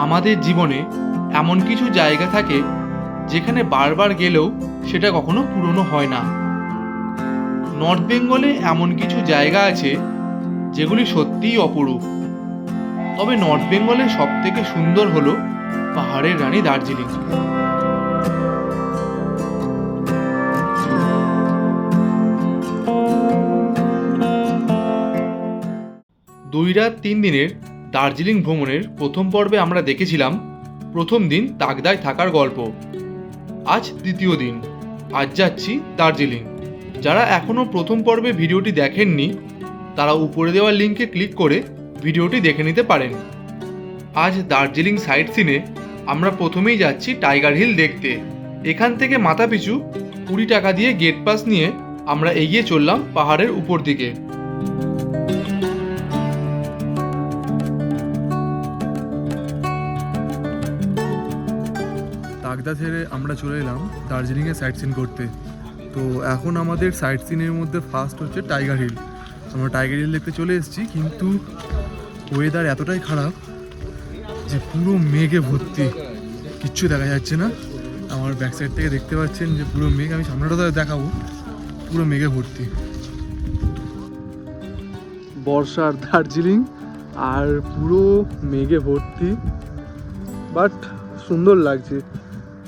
আমাদের জীবনে এমন কিছু জায়গা থাকে যেখানে বারবার গেলেও সেটা কখনো পুরনো হয় না। নর্থ বেঙ্গলে এমন কিছু জায়গা আছে যেগুলি সত্যিই অপরূপ। তবে নর্থ বেঙ্গলের সবথেকে সুন্দর হলো পাহাড়ের রানী দার্জিলিং। 2 রাত 3 দিনের দার্জিলিং ভ্রমণের প্রথম পর্বে আমরা দেখেছিলাম প্রথম দিন তাকদায় থাকার গল্প। আজ দ্বিতীয় দিন, আজ যাচ্ছি দার্জিলিং। যারা এখনও প্রথম পর্বে ভিডিওটি দেখেননি তারা উপরে দেওয়া লিঙ্কে ক্লিক করে ভিডিওটি দেখে নিতে পারেন। আজ দার্জিলিং সাইট সিনে আমরা প্রথমেই যাচ্ছি টাইগার হিল দেখতে। এখান থেকে মাথাপিছু 20 টাকা দিয়ে গেট পাস নিয়ে আমরা এগিয়ে চললাম পাহাড়ের উপর দিকে। তাকদা ছেড়ে আমরা চলে এলাম দার্জিলিংয়ে সাইট সিন করতে। তো এখন আমাদের সাইট সিনের মধ্যে ফার্স্ট হচ্ছে টাইগার হিল। আমরা টাইগার হিল দেখতে চলে এসেছি, কিন্তু ওয়েদার এতটাই খারাপ যে পুরো মেঘে ভর্তি, কিচ্ছু দেখা যাচ্ছে না। আমার ব্যাক সাইড থেকে দেখতে পাচ্ছেন যে পুরো মেঘ, আমি সামনেটা দেখাবো, পুরো মেঘে ভর্তি। বর্ষার দার্জিলিং আর পুরো মেঘে ভর্তি, বাট সুন্দর লাগছে।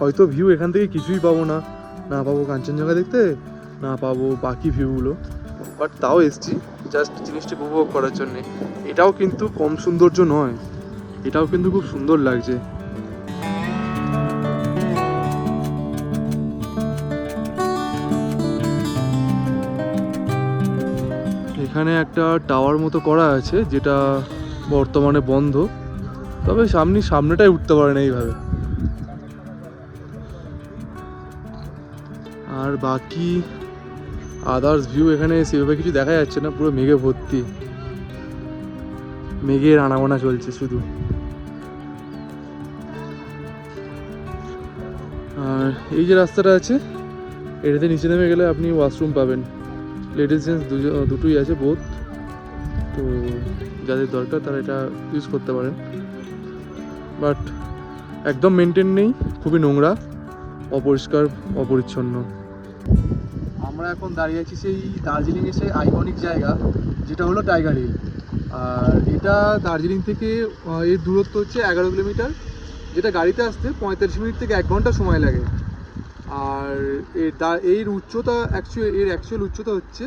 হয়তো ভিউ এখান থেকে কিছুই পাবো না, না পাবো কাঞ্চনজঙ্ঘা দেখতে, না পাবো বাকি ভিউগুলো, বাট তাও এসছি জাস্ট জিনিসটাকে উপভোগ করার জন্যে। এটাও কিন্তু কম সৌন্দর্য নয়, এটাও কিন্তু খুব সুন্দর লাগছে। এখানে একটা টাওয়ার মতো করা আছে যেটা বর্তমানে বন্ধ, তবে সামনেটাই উঠতে পারে না এইভাবে। আর বাকি আদার্স ভিউ এখানে সেভাবে কিছু দেখা যাচ্ছে না, পুরো মেঘে ভর্তি, মেঘের আনাগোনা চলছে শুধু। আর এই যে রাস্তাটা আছে, এটাতে নিচে নেমে গেলে আপনি ওয়াশরুম পাবেন, লেডিস জেন্টস দুটোই আছে, বোথ। তো যাদের দরকার তারা এটা ইউজ করতে পারেন, বাট একদম মেনটেন নেই, খুবই নোংরা, অপরিষ্কার, অপরিচ্ছন্ন। আমরা এখন দাঁড়িয়ে আছি সেই দার্জিলিংয়ের সেই আইকনিক জায়গা যেটা হলো টাইগার হিল। আর এটা দার্জিলিং থেকে এর দূরত্ব হচ্ছে 11 কিলোমিটার, যেটা গাড়িতে আসতে 45 মিনিট থেকে 1 ঘন্টা সময় লাগে। আর এর উচ্চতা অ্যাকচুয়াল উচ্চতা হচ্ছে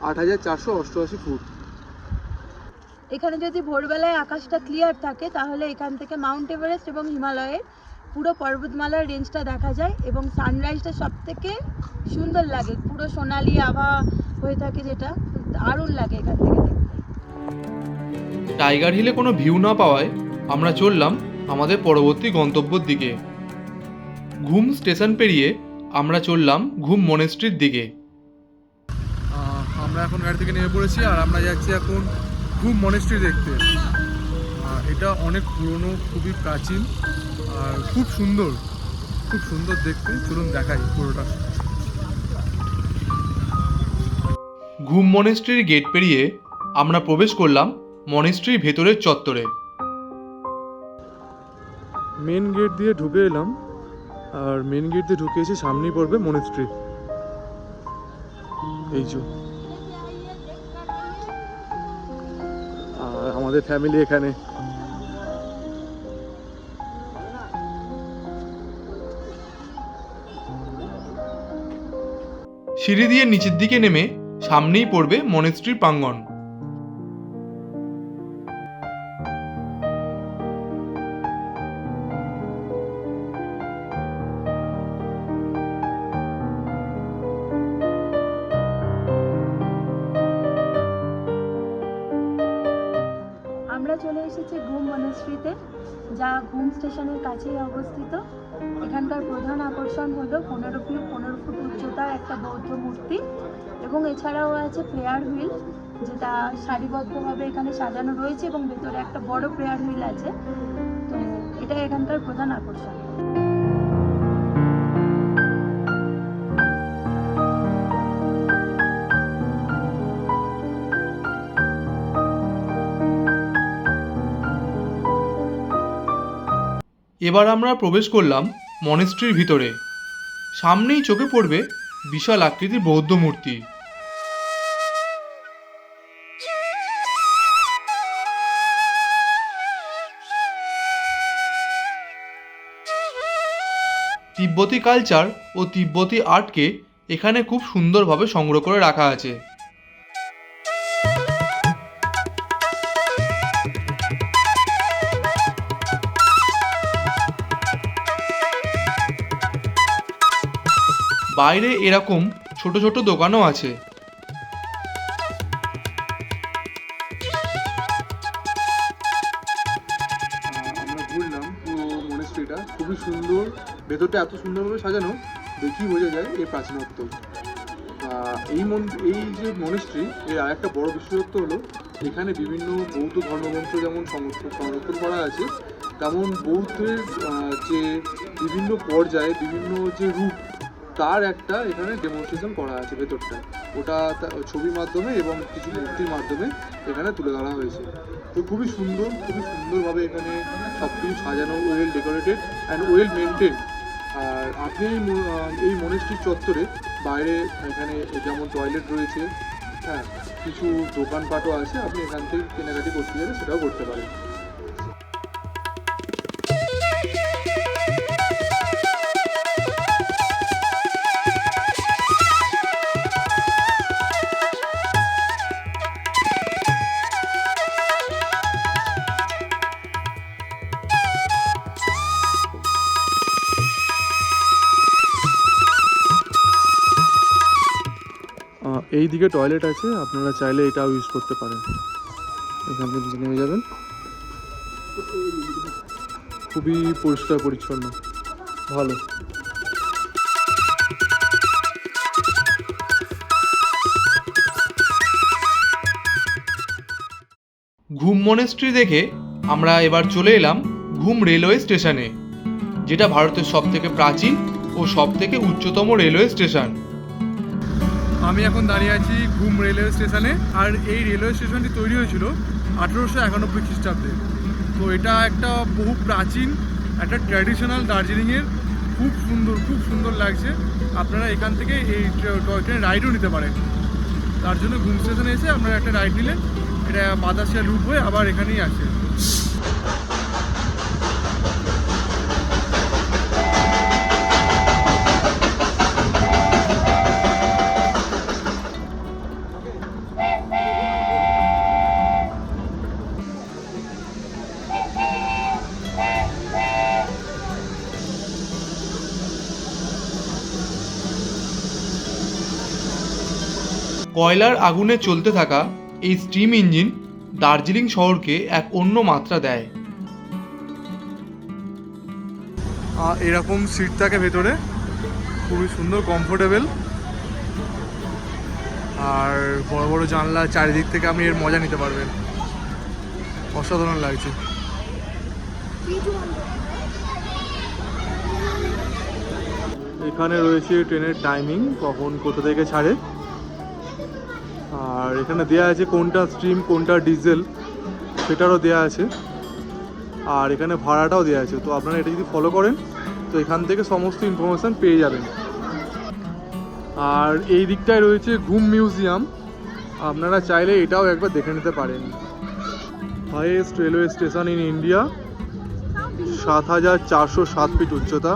8488 ফুট। এখানে যদি ভোরবেলায় আকাশটা ক্লিয়ার থাকে তাহলে এখান থেকে মাউন্ট এভারেস্ট এবং হিমালয়ের পুরো পর্বতমালার রেঞ্জটা দেখা যায়, এবং সানরাইজটা সব থেকে সুন্দর লাগে, পুরো সোনালি আভা হয়ে থাকে, যেটা দারুণ লাগে এখান থেকে দেখতে। টাইগার হিলে কোনো ভিউ না পাওয়ায় আমরা চললাম আমাদের পরবর্তী গন্তব্যের দিকে। ঘুম স্টেশন পেরিয়ে আমরা চললাম ঘুম মনেস্ট্রির দিকে। আমরা এখন গাড়ি থেকে নেমে পড়েছি আর আমরা যাচ্ছি এখন ঘুম মনেস্ট্রি দেখতে। এটা অনেক পুরনো, খুবই প্রাচীন আর খুব সুন্দর, খুব সুন্দর দেখতে। চলুন দেখাই পুরোটা। ঘুম মনেস্ট্রির গেট পেরিয়ে আমরা প্রবেশ করলাম মনেস্ট্রির ভেতরের চত্বরে। মেন গেট দিয়ে ঢুকে এলাম, আর মেন গেট দিয়ে ঢুকে এসে সামনেই পড়বে মনেস্ট্রি। এই যে আর আমাদের ফ্যামিলি এখানে। সিঁড়ি দিয়ে নিচের দিকে নেমে সামনেই পড়বে মনেস্ট্রির প্রাঙ্গণ। আমরা চলে এসেছি ঘুম মনেস্ট্রিতে, যা ঘুম স্টেশনের কাছেই অবস্থিত। এখানকার প্রধান আকর্ষণ হলো 15 ফুট উচ্চতার একটা বৌদ্ধ মূর্তি, এবং এছাড়াও আছে প্রেয়ার হুইল, যেটা সারিবদ্ধভাবে এখানে সাজানো রয়েছে, এবং ভেতরে একটা বড় প্রেয়ার হুইল আছে। তো এটা এখানকার প্রধান আকর্ষণ। এবার আমরা প্রবেশ করলাম মনেস্ট্রির ভিতরে। সামনেই চোখে পড়বে বিশাল আকৃতির বৌদ্ধ মূর্তি। তিব্বতী কালচার ও তিব্বতী আর্টকে এখানে খুব সুন্দরভাবে সংগ্রহ করে রাখা আছে। বাইরে এরকম ছোট ছোট দোকানও আছে। আমরা ঘুরলাম পুরো মনেস্ট্রিটা, খুবই সুন্দর, ভেতরটা এত সুন্দরভাবে সাজানো দেখি বোঝা যায় এর প্রাচীনত্ব। এই যে মনেস্ট্রি এর আর একটা বড় বিশেষত্ব হলো এখানে বিভিন্ন বৌদ্ধ ধর্মগ্রন্থ যেমন সংরক্ষণ করা আছে, তেমন বৌদ্ধের যে বিভিন্ন পর্যায়ে বিভিন্ন যে রূপ তার একটা এখানে ডেমনস্ট্রেশন করা আছে ভেতরটা। ওটা ছবির মাধ্যমে এবং কিছু মূর্তির মাধ্যমে এখানে তুলে ধরা হয়েছে। তো খুবই সুন্দরভাবে এখানে সব কিছু সাজানো, well decorated and well maintain. আর আপনি এই মনেস্ট্রির চত্বরে বাইরে এখানে যেমন টয়লেট রয়েছে, হ্যাঁ, কিছু দোকানপাটও আছে, আপনি এখান থেকে কেনাকাটি করতে গেলে সেটাও করতে পারেন। এই দিকে টয়লেট আছে, আপনারা চাইলে এটাও ইউজ করতে পারেন। এখান থেকে নেমে যাবেন, খুবই পরিষ্কার পরিচ্ছন্ন, ভালো। ঘুম মনেস্ট্রি দেখে আমরা এবার চলে এলাম ঘুম রেলওয়ে স্টেশনে, যেটা ভারতের সবথেকে প্রাচীন ও সবথেকে উচ্চতম রেলওয়ে স্টেশন। আমি এখন দাঁড়িয়ে আছি ঘুম রেলওয়ে স্টেশনে। আর এই রেলওয়ে স্টেশনটি তৈরি হয়েছিল 1891 খ্রিস্টাব্দে। তো এটা একটা বহু প্রাচীন একটা ট্র্যাডিশনাল দার্জিলিংয়ের, খুব সুন্দর লাগছে। আপনারা এখান থেকে এই ট্রেনের রাইডও নিতে পারেন। তার জন্য ঘুম স্টেশনে এসে আপনারা একটা রাইড নিলেন, এটা বাতাসিয়া লুপ হয়ে আবার এখানেই আছে। কয়লার আগুনে চলতে থাকা এই স্টিম ইঞ্জিন দার্জিলিং শহরকে এক অন্য মাত্রা দেয়। এরকম সিট থাকে ভেতরে, খুবই সুন্দর, কমফোর্টেবল, আর বড় বড় জানলা, চারিদিক থেকে আপনি এর মজা নিতে পারবেন। অসাধারণ লাগছে। এখানে রয়েছে ট্রেনের টাইমিং, কখন কোথা থেকে ছাড়ে, আর এখানে দেয়া আছে কোনটা স্ট্রিম কোনটা ডিজেল সেটারও দেয়া আছে, আর এখানে ভাড়াটাও দেওয়া আছে। তো আপনারা এটা যদি ফলো করেন তো এখান থেকে সমস্ত ইনফরমেশান পেয়ে যাবেন। আর এই দিকটায় রয়েছে ঘুম মিউজিয়াম, আপনারা চাইলে এটাও একবার দেখে নিতে পারেন। Highest railway station in India, 7407 feet উচ্চতা।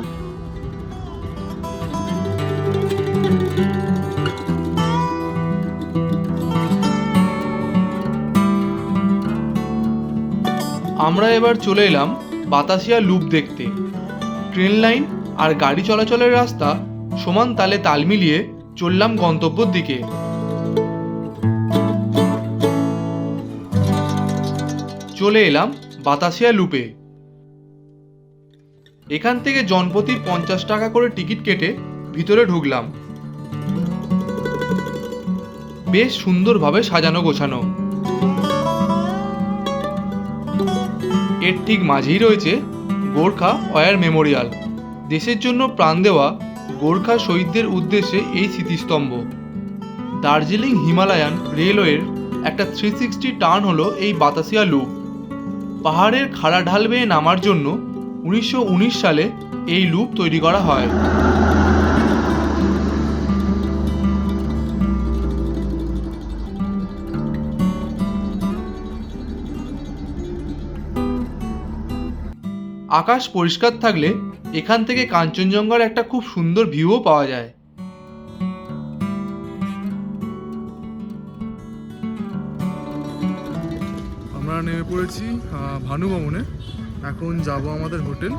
আমরা এবার চলে এলাম বাতাসিয়া লুপ দেখতে। ট্রেন লাইন আর গাড়ি চলাচলের রাস্তা সমান তালে তাল মিলিয়ে চললাম গন্তব্যের দিকে। চলে এলাম বাতাসিয়া লুপে। এখান থেকে জনপ্রতি 50 টাকা করে টিকিট কেটে ভিতরে ঢুকলাম। বেশ সুন্দরভাবে সাজানো গোছানো। এর ঠিক মাঝেই রয়েছে গোর্খা ওয়ার মেমোরিয়াল, দেশের জন্য প্রাণ দেওয়া গোর্খা শহীদদের উদ্দেশ্যে এই স্মৃতিস্তম্ভ। দার্জিলিং হিমালয়ান রেলওয়ের একটা 360 টার্ন হলো এই বাতাসিয়া লুপ। পাহাড়ের খাড়া ঢাল বেয়ে নামার জন্য 1919 সালে এই লুপ তৈরি করা হয়। আকাশ পরিষ্কার থাকলে এখান থেকে কাঞ্চনজঙ্ঘার একটা খুব সুন্দর ভিউও পাওয়া যায়। আমরা নেমে পড়েছি ভানু ভবনে। এখন যাব আমাদের হোটেল।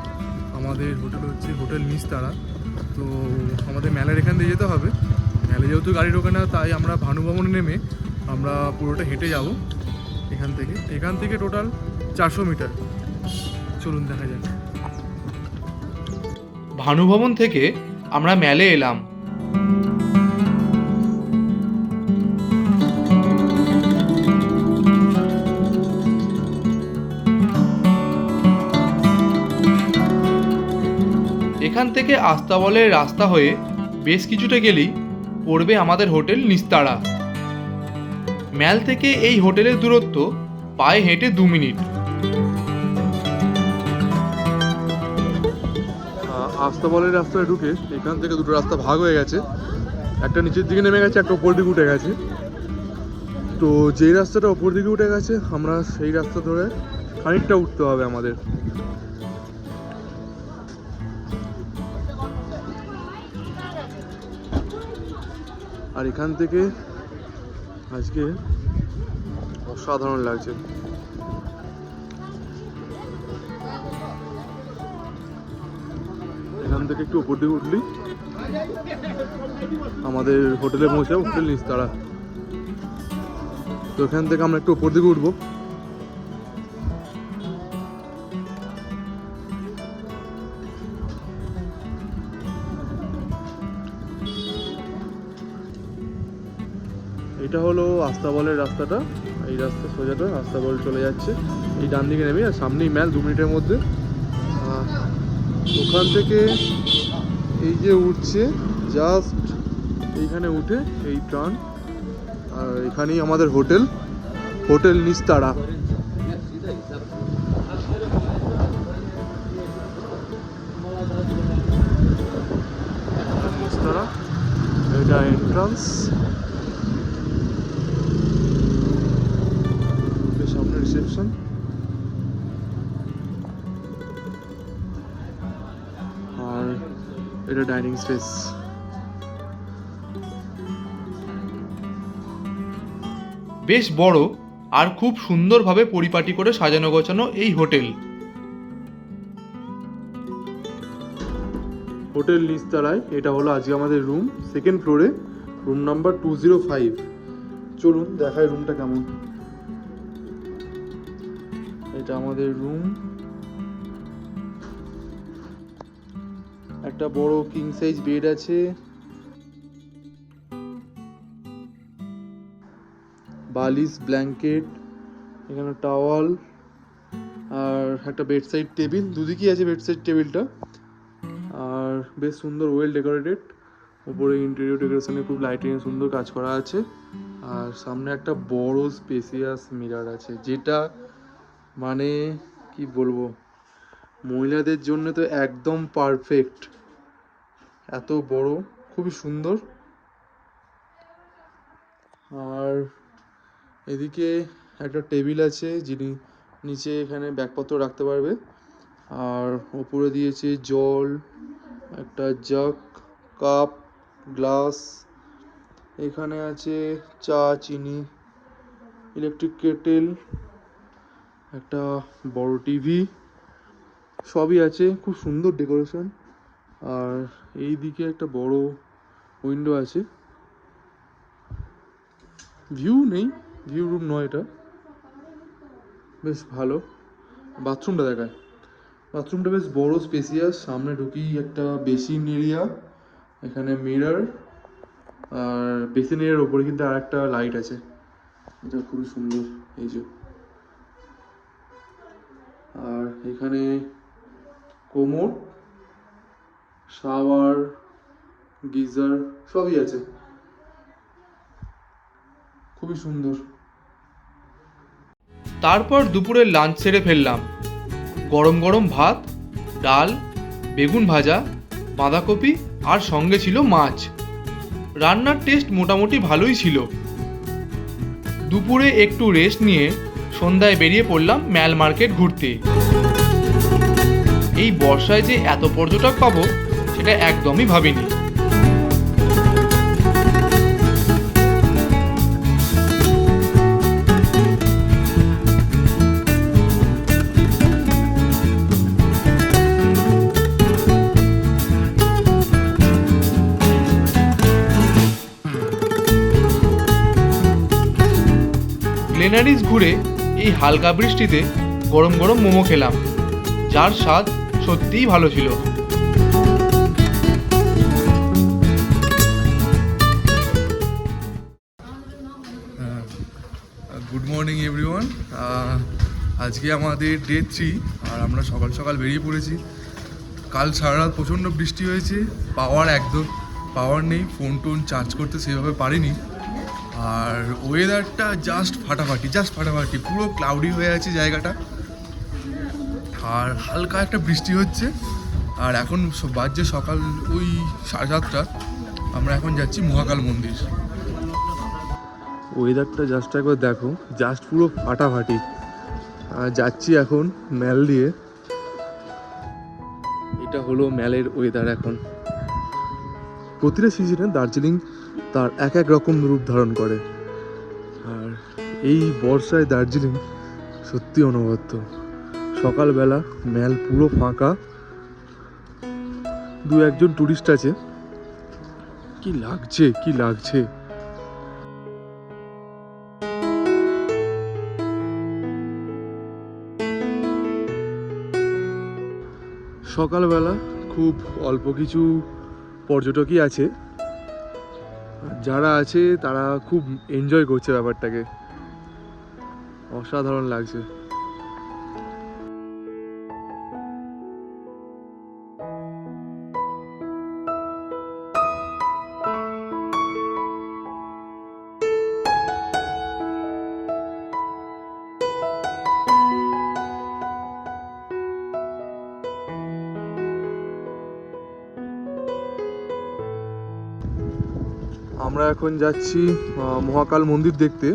আমাদের হোটেল হচ্ছে হোটেল নিস্তারা। তো আমাদের মেলার এখান দিয়ে যেতে হবে। মেলে যেহেতু গাড়ি ঢোকে না, তাই আমরা ভানু ভবনে নেমে আমরা পুরোটা হেঁটে যাব এখান থেকে টোটাল 400 মিটার। চলুন দেখা যাক। ভানু ভবন থেকে আমরা মেলে এলাম। এখান থেকে আস্তাবলের রাস্তা হয়ে বেশ কিছুটা গেলেই পড়বে আমাদের হোটেল নিস্তারা। ম্যাল থেকে এই হোটেলের দূরত্ব পায়ে হেঁটে 2 মিনিট। আস্তাবলের রাস্তায় ঢুকে এখান থেকে দুটো রাস্তা ভাগ হয়ে গেছে, একটা নিচের দিকে নেমে গেছে, একটা উপর দিকে উঠে গেছে। তো যেই রাস্তাটা উপর দিকে উঠে গেছে আমরা সেই রাস্তা ধরে খানিকটা উঠতে হবে আমাদের। আর এখান থেকে আজকে অসাধারণ লাগছে। এখান থেকে একটু উপর দিকে উঠলি আমাদের হোটেলে পৌঁছাবো, হোটেল নিস্তারা। তো এখান থেকে আমরা একটু উপর দিকে উঠবো। এটা হলো আস্তাবলের রাস্তাটা। এই রাস্তা সোজাটা আস্তাবল চলে যাচ্ছে, এই ডান দিকে নেমে, আর সামনেই ম্যাল 2 মিনিটের মধ্যে। ওখান থেকে এই যে উঠছে জাস্ট এইখানে উঠে এই ট্রান, আর এখানেই আমাদের হোটেল, হোটেল নিস্তারা। নিস্তারা এটা এন্ট্রান্স, সামনে রিসেপশন। আর এটা ডাইনিং স্পেস। বেশ বড় আর খুব সুন্দরভাবে পরিপাটি করে সাজানো গোছানো এই হোটেল। হোটেল নিস্তারায় এটা হলো আজকে আমাদের রুম, 2nd ফ্লোরে, রুম নাম্বার 205। চলুন দেখাই রুমটা কেমন। এটা আমাদের রুম। একটা বড় কিং সাইজ বেড আছে, বালিশ, ব্ল্যাঙ্কেট, এখানে টাওয়াল, আর একটা বেডসাইড টেবিল। দুদিকেই আছে বেডসাইড টেবিলটা, আর বেশ সুন্দর ওয়েল ডেকোরেটেড। উপরে ইন্টেরিয়র ডেকোরেশনে খুব লাইটিং সুন্দর কাজ করা আছে। আর সামনে একটা বড় স্পেসিয়াস মিরর আছে, যেটা মানে কি বলবো, মহিলাদের জন্য তো একদম পারফেক্ট। এত বড়, খুবই সুন্দর। আর এদিকে একটা টেবিল আছে, যিনি নিচে এখানে ব্যাগপত্র রাখতে পারবে। আর উপরে দিয়েছে জল, একটা জাগ, কাপ, গ্লাস। এখানে আছে চা, চিনি, ইলেকট্রিক কেটেল, একটা বড় টিভি, সবই আছে। খুব সুন্দর ডেকোরেশন। আর এই দিকে একটা বড় উইন্ডো আছে। ভিউ নেই, ভিউ রুম নয় এটা, বেশ ভালো। বাথরুমটা দেখায়, বাথরুমটা বেশ বড় স্পেসিয়াস। সামনে ঢুকি একটা বেসিন এরিয়া, এখানে মিরর, আর বেসিন এরিয়ার ওপরে কিন্তু আর একটা লাইট আছে, এটা খুবই সুন্দর। এই যে, আর এখানে কোমোড, শাওয়ার, গিজার সবই আছে, খুবই সুন্দর। তারপর দুপুরে লাঞ্চ সেরে ফেললাম। গরম গরম ভাত, ডাল, বেগুন ভাজা, বাঁধাকপি আর সঙ্গে ছিল মাছ। রান্নার টেস্ট মোটামুটি ভালোই ছিল। দুপুরে একটু রেস্ট নিয়ে সন্ধ্যায় বেরিয়ে পড়লাম ম্যাল মার্কেট ঘুরতে। এই বর্ষায় যে এত পর্যটক পাবো সেটা একদমই ভাবিনি। গ্লেনারিস ঘুরে এই হালকা বৃষ্টিতে গরম গরম মোমো খেলাম, যার স্বাদ সত্যিই ভালো ছিল। Good morning everyone. আজকে আমাদের ডে 3 আর আমরা সকাল সকাল বেরিয়ে পড়েছি। কাল সারা রাত প্রচণ্ড বৃষ্টি হয়েছে, পাওয়ার নেই, ফোন টোন চার্জ করতে সেভাবে পারিনি। আর ওয়েদারটা জাস্ট ফাটাফাটি, পুরো ক্লাউডি হয়ে আছে জায়গাটা, আর হালকা একটা বৃষ্টি হচ্ছে। আর এখন বাজছে সকাল ওই 7:30। আমরা এখন যাচ্ছি মহাকাল মন্দির। ওয়েদারটা জাস্ট একবার দেখো, জাস্ট পুরো ফাটাফাটি। আর যাচ্ছি এখন ম্যাল দিয়ে। এটা হলো ম্যালের ওয়েদার এখন। প্রতিটা সিজনে দার্জিলিং তার এক এক রকম রূপ ধারণ করে, আর এই বর্ষায় দার্জিলিং সত্যি অনবদ্য। সকালবেলা ম্যাল পুরো ফাঁকা, 2-1জন টুরিস্ট আছে। কি লাগছে। সকালবেলা খুব অল্প কিছু পর্যটকই আছে, যারা আছে তারা খুব এনজয় করছে ব্যাপারটাকে, অসাধারণ লাগছে। আমরা এখন যাচ্ছি মহাকাল মন্দির দেখতে।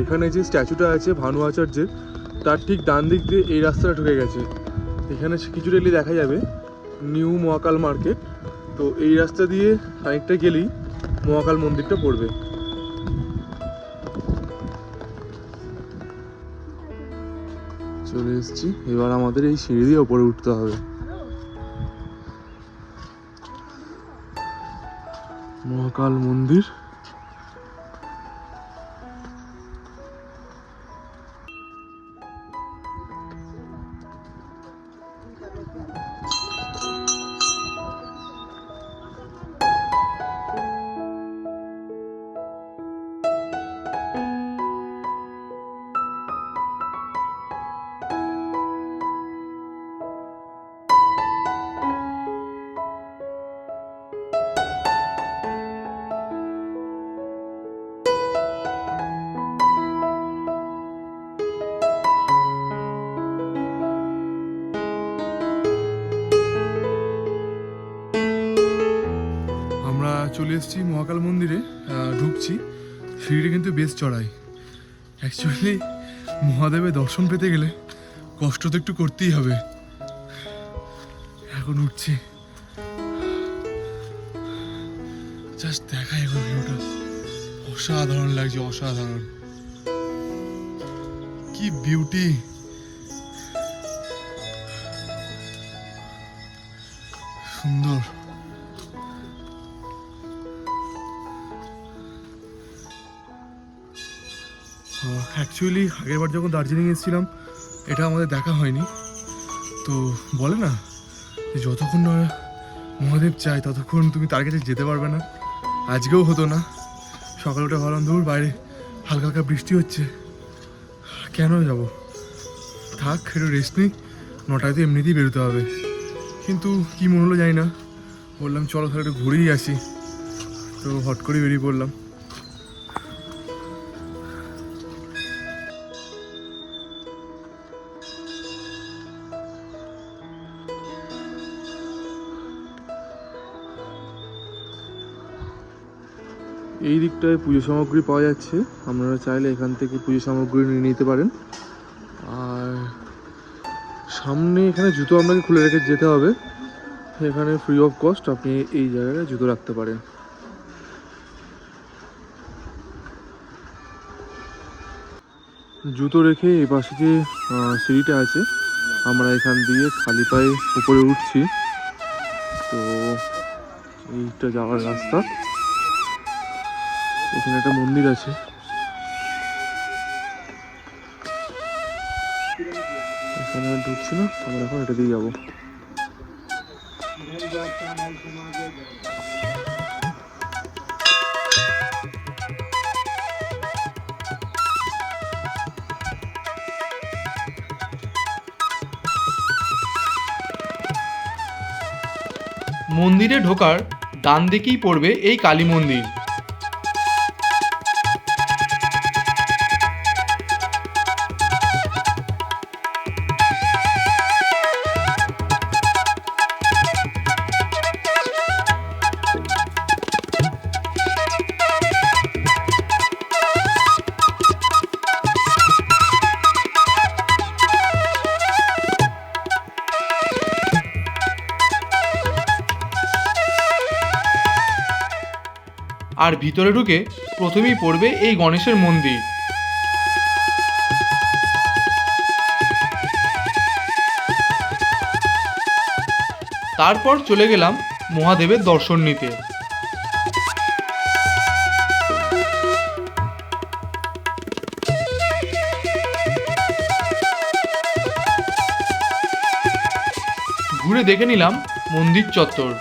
এখানে যে স্ট্যাচুটা আছে ভানু আচার্যের, তার ঠিক ডান দিক দিয়ে এই রাস্তাটা ঢুকে গেছে। এখানে কিছুটা এলে দেখা যাবে নিউ মহাকাল মার্কেট। তো এই রাস্তা দিয়ে খানিকটা গেলেই মহাকাল মন্দিরটা পড়বে। চলে এসেছি, এবার আমাদের এই সিঁড়ি দিয়ে ওপরে উঠতে হবে। মহাকাল মন্দির। চলে এসেছি মহাকাল মন্দিরে, ঢুকছি। সিঁড়িটা কিন্তু বেশ চড়াই। অ্যাকচুয়ালি মহাদেবের দর্শন পেতে গেলে কষ্ট তো একটু করতেই হবে। এখন উঠছি, জাস্ট দেখা এখন ভিউটা অসাধারণ লাগছে, অসাধারণ। কি বিউটি! সুন্দর। অ্যাকচুয়ালি আগেরবার যখন দার্জিলিং এসেছিলাম এটা আমাদের দেখা হয়নি। তো বলে না যে যতক্ষণ না মহাদেব চায় ততক্ষণ তুমি তার কাছে যেতে পারবে না। আজকেও হতো না। সকালে উঠে ভাবলাম দূর, বাইরে হালকা হালকা বৃষ্টি হচ্ছে, কেন যাব, থাক একটু রেস্ট নিই, 9টায় তো এমনিতেই বেরোতে হবে। কিন্তু কী মনে হলো জানি না, বললাম চলো তাহলে একটু ঘুরেই আসি। তো হট করে বেরিয়ে পড়লাম। এই দিকটায় পুজো সামগ্রী পাওয়া যাচ্ছে, আপনারা চাইলে এখান থেকে পুজো সামগ্রী নিয়ে নিতে পারেন। আর সামনে এখানে জুতো আপনাকে খুলে রেখে যেতে হবে, এখানে ফ্রি অফ কস্ট আপনি এই জায়গায় জুতো রাখতে পারেন। জুতো রেখে এ পাশে যে সিঁড়িটা আছে, আমরা এখান দিয়ে খালি পায়ে উপরে উঠছি। তো এইটা যাওয়ার রাস্তা, এখানে একটা মন্দির আছে। এখানে ঢুকছি না, আমরা এখন এটা দিয়ে যাবো। মন্দিরে ঢোকার ডান দিকেই পড়বে এই কালী মন্দির। আর ভিতরে ঢুকে প্রথমেই পড়বে এই গণেশের মন্দির। তারপর চলে গেলাম মহাদেবের দর্শন নিতে। ঘুরে দেখে নিলাম মন্দির চত্বর।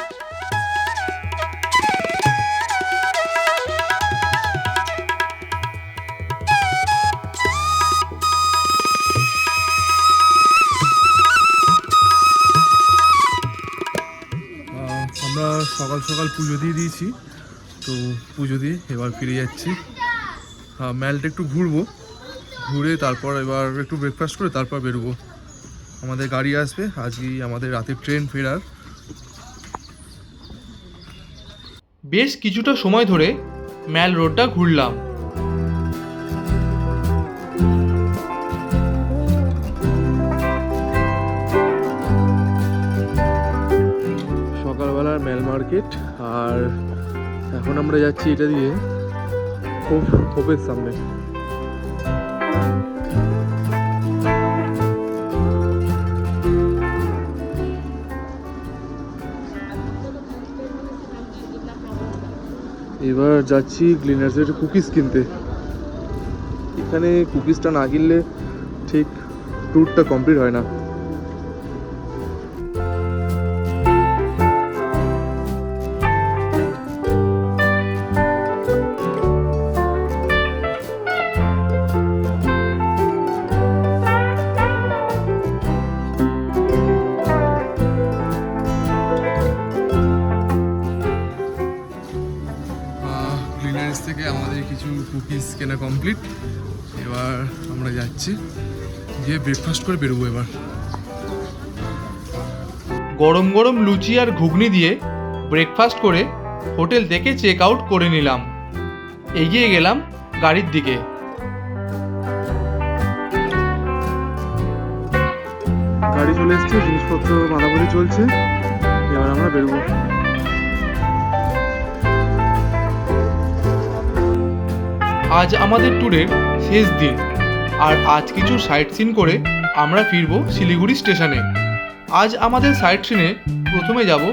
আমরা সকাল সকাল পুজো দিয়ে দিয়েছি, তো পুজো দিয়ে এবার ফিরে যাচ্ছি। ম্যালটা একটু ঘুরবো, ঘুরে তারপর এবার একটু ব্রেকফাস্ট করে তারপর বেরোবো। আমাদের গাড়ি আসবে, আজকেই আমাদের রাতের ট্রেন ফেরার। বেশ কিছুটা সময় ধরে ম্যাল রোডটা ঘুরলাম। সকালবেলার ম্যাল মার্কেট, আর এখন আমরা যাচ্ছি এটা দিয়ে হোপের সামনে। এবার যাচ্ছি গ্লিনার্সের কুকিজ কিনতে। এখানে কুকিজটা না কিনলে ঠিক ট্যুরটা কমপ্লিট হয় না। গ্লিনার্স থেকে আমাদের কিছু কুকিজ কেনা কমপ্লিট, এবার আমরা যাচ্ছি, গিয়ে ব্রেকফাস্ট করে বেরোবো। এবার গরম গরম লুচি আর ঘুগনি দিয়ে ব্রেকফাস্ট করে হোটেল থেকে চেক আউট করে নিলাম। এগিয়ে গেলাম গাড়ির দিকে। গাড়ি চলে এসছে, জিনিসপত্র বাঁধাবাঁধি চলছে, এবার আমরা বেরোবো। আজ আমাদের ট্যুরের শেষ দিন, আর আজ কিছু সাইট সিন করে আমরা ফিরবো শিলিগুড়ি স্টেশনে। আজ আমাদের সাইট সিনে প্রথমে যাব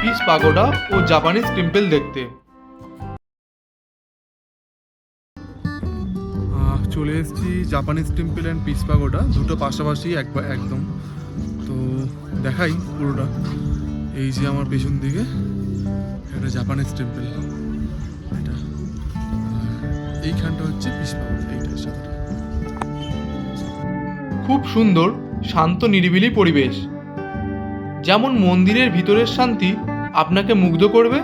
পিস পাগোডা ও জাপানিজ টেম্পল দেখতে। চলে এসেছি Japanese temple and piece pagoda, দুটো পাশাপাশি একদম। তো দেখাই পুরোটা। এই যে আমার পেছন দিকে একটা জাপানিজ টেম্পল, এটা এইখানটা হচ্ছে পিস পাগোডা, এইটার সাথে। খুব সুন্দর শান্ত নিরিবিলি পরিবেশ। যেমন মন্দিরের ভিতরের শান্তি আপনাকে মুগ্ধ করবে,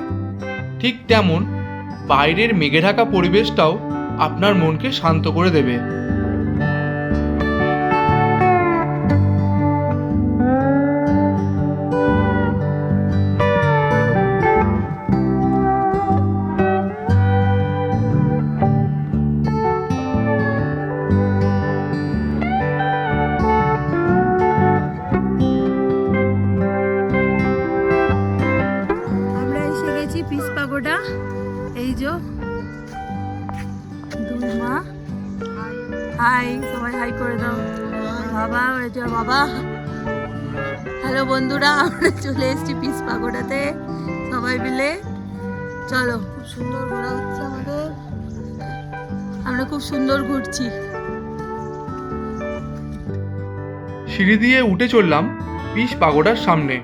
ঠিক তেমন বাইরের মেঘে ঢাকা পরিবেশটাও আপনার মনকে শান্ত করে দেবে। হাই, সবাই হাই করে দাও। বাবা, এটা বাবা। হ্যালো বন্ধুরা, আমরা চলে এসেছি পিস পাগোডাতে সবাই মিলে। চলো, খুব সুন্দর ঘোরা হচ্ছে আমাদের, আমরা খুব সুন্দর ঘুরছি। সিঁড়ি দিয়ে উঠে চললাম পিস পাগোডার সামনে।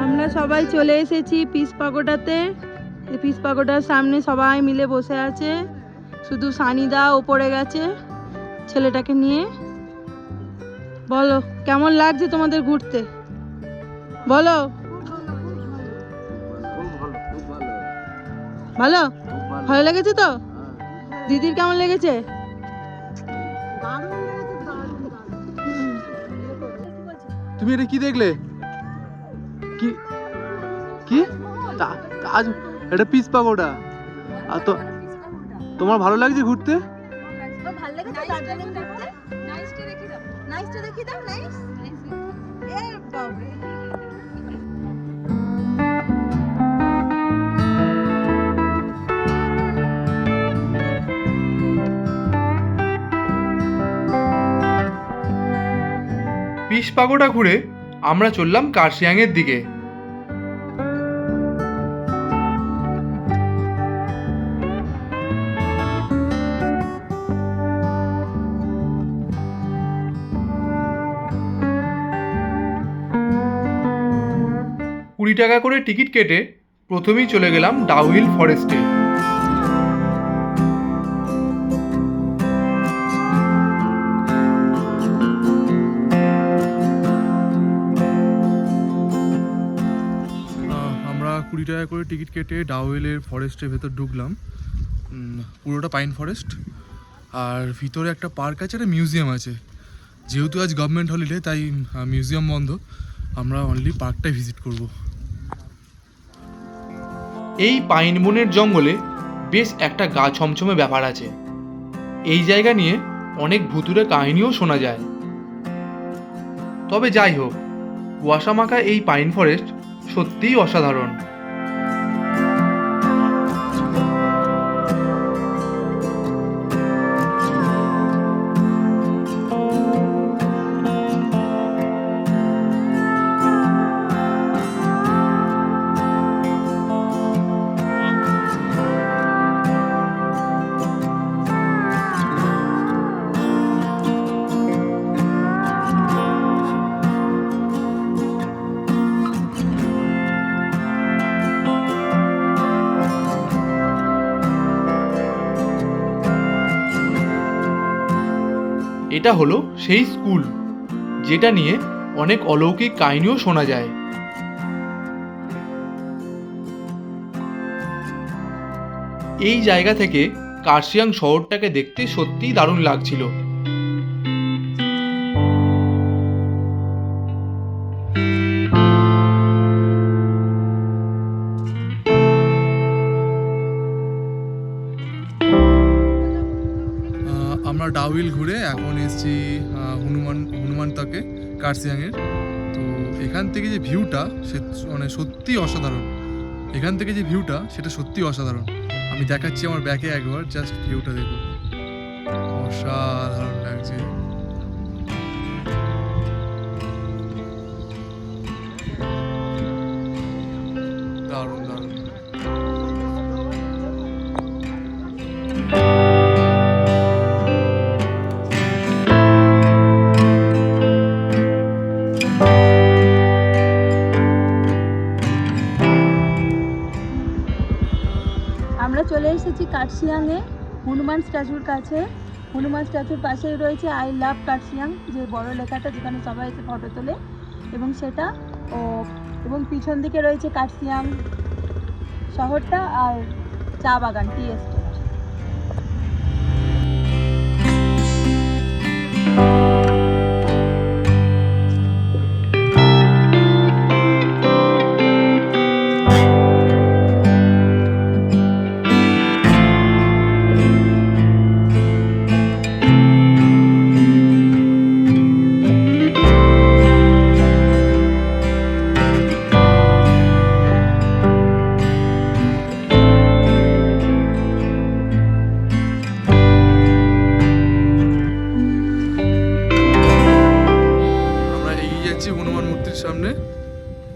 আমরা সবাই চলে এসেছি পিস পাগোডাতে। পিস পাগোডার সামনে সবাই মিলে বসে আছে, শুধু সানিদা ওপরে গেছে ছেলেটাকে নিয়ে। বলো কেমন লাগছে তোমাদের ঘুরতে, বলো। ভালো ভালো লেগেছে তো? দিদির কেমন লেগেছে? তুমি এটা কি দেখলে? কি কি আজ এটা পিস পাগোডা। আর তো তোমার ভালো লাগছে ঘুরতে? পিস পাগোডা ঘুরে আমরা চললাম কার্শিয়াংয়ের দিকে। টাকা করে টিকিট কেটে প্রথমেই চলে গেলাম ডাউহিল ফরেস্টে। আমরা 20 টাকা করে টিকিট কেটে ডাউহিলের ফরেস্টের ভেতর ঢুকলাম। পুরোটা পাইন ফরেস্ট, আর ভিতরে একটা পার্ক আছে, একটা মিউজিয়াম আছে। যেহেতু আজ গভর্নমেন্ট হলিডে তাই মিউজিয়াম বন্ধ, আমরা অনলি পার্কটাই ভিজিট করব। এই পাইন বনের জঙ্গলে বেশ একটা গা ছমছমে ব্যাপার আছে। এই জায়গা নিয়ে অনেক ভুতুড়ে কাহিনীও শোনা যায়। তবে যাই হোক, কুয়াশামাখা এই পাইন ফরেস্ট সত্যিই অসাধারণ। এটা হলো সেই স্কুল যেটা নিয়ে অনেক অলৌকিক কাহিনীও শোনা যায়। এই জায়গা থেকে কার্শিয়াং শহরটাকে দেখতে সত্যিই দারুণ লাগছিল। আমরা ডাউহিল ঘুরে এখন এসেছি হনুমান তাকে কার্শিয়াংয়ের। তো এখান থেকে যে ভিউটা সে মানে সত্যি অসাধারণ। এখান থেকে যে ভিউটা সেটা সত্যি অসাধারণ। আমি দেখাচ্ছি আমার ব্যাকে একবার, জাস্ট ভিউটা দেখুন, অসাধারণ লাগছে। দারুণ দারুণ। আমরা চলে এসেছি কার্শিয়াংয়ে হনুমান স্ট্যাচুর কাছে। হনুমান স্ট্যাচুর পাশেই রয়েছে আই লাভ কার্শিয়াং, যে বড় লেখাটা যেখানে সবাই এসে ফটো তোলে, এবং সেটা এবং পিছন দিকে রয়েছে কার্শিয়াং শহরটা আর চা বাগান, টি এস্টেট।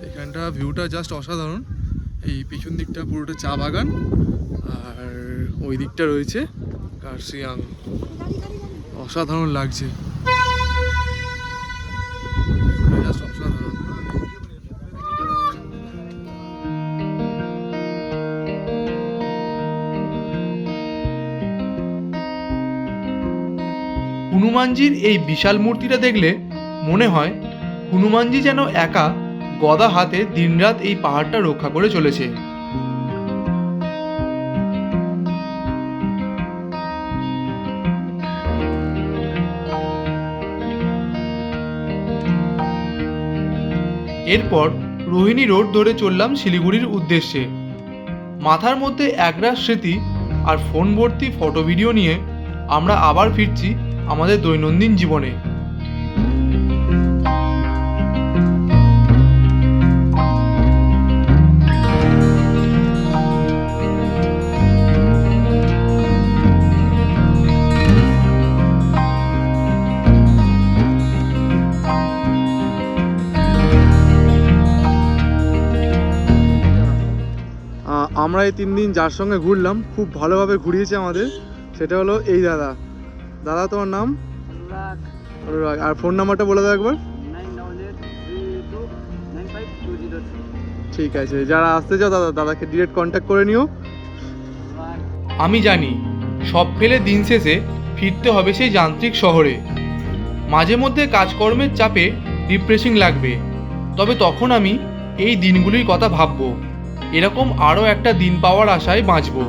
এখানটা ভিউটা জাস্ট অসাধারণ। এই পিছন দিকটা পুরোটা চা বাগান, আর ওই দিকটা রয়েছে কার্শিয়াং। অসাধারণ লাগছে, জাস্ট অসাধারণ। হনুমানজির এই বিশাল মূর্তিটা দেখলে মনে হয় হনুমানজি যেন একা গদা হাতে দিনরাত এই পাহাড়টা রক্ষা করে চলেছে। এরপর রোহিণী রোড ধরে চললাম শিলিগুড়ির উদ্দেশ্যে। মাথার মধ্যে একরাশ স্মৃতি আর ফোন ভর্তি ফটো ভিডিও নিয়ে আমরা আবার ফিরছি আমাদের দৈনন্দিন জীবনে। আমরা এই 3 দিন যার সঙ্গে ঘুরলাম খুব ভালোভাবে ঘুরিয়েছে আমাদের, সেটা হলো এই দাদা। দাদা তোমার নাম? অনুরাগ। আর ফোন নাম্বারটা বলে দাও একবার। 988329520। ঠিক আছে, যারা আসতে চাও দাদাকে ডিরেক্ট কন্ট্যাক্ট করে নিও। আমি জানি সব ফেলে দিন শেষে ফিরতে হবে সেই যান্ত্রিক শহরে। মাঝে মধ্যে কাজকর্মের চাপে ডিপ্রেসিং লাগবে, তবে তখন আমি এই দিনগুলির কথা ভাববো, এরকম আরও একটা দিন পাওয়ার আশায় বাঁচবো।